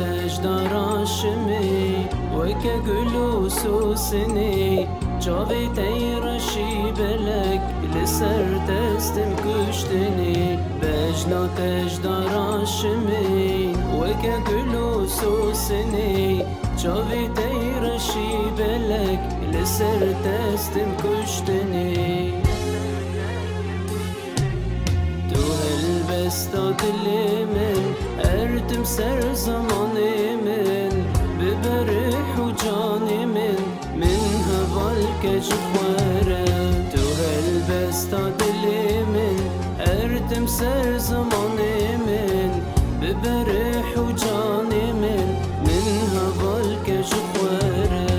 تجدار شمی وکه گلو سوسنی چاوی تیرشی بلک لسر دستم کشتنی بجنا تجدار شمی وکه گلو سوسنی چاوی تیرشی بلک لسر دستم کشتنی تو هلبستا دلی من اردم سر زمانی من ببرح و جانی من هوال کجواره تو هلبستا دلی من اردم سر زمانی من ببرح و جانی من هوال کجواره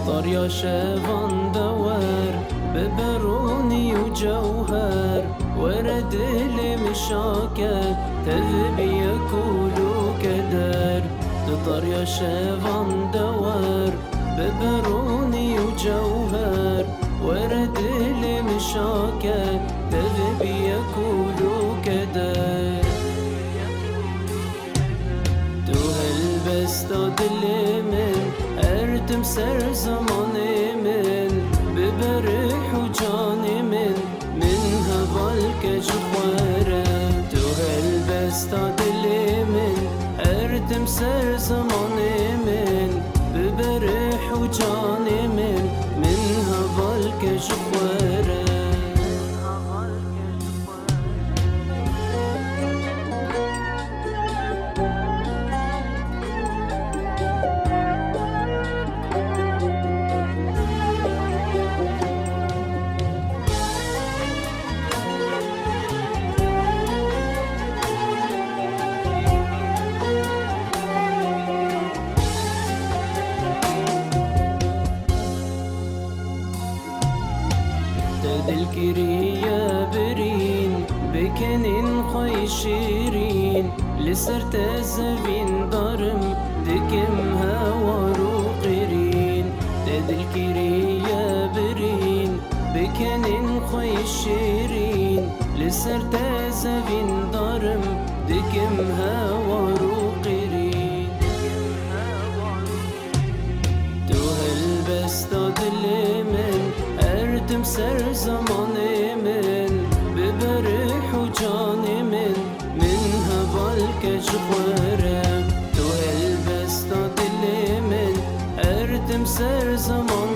طريا شافان دوار ببروني وجوهر ورد لي مشاكل تذبي كولو كدر طريا شافان دوار ببروني وجوهر ورد لي مشاكل تذبي كولو كدر تو هلبستا دلی من اردم سر زمانی من ببرح و جانی من هوال کجواره تو هلبستا دلی من اردم سر زمانی من ببرح و جانی من هوال کجواره الكرية برين بكنين خوي شيرين لسرت الزبين ضرم دكم هوا قرين تد الكرية برين بكنين خوي شيرين لسرت الزبين ضرم دكم هوا قرين تو هلبستا دلی من اردم سر زمانی من ببرح و جانی من هوال کجواره تو هلبستا دلی من اردم سر زمانی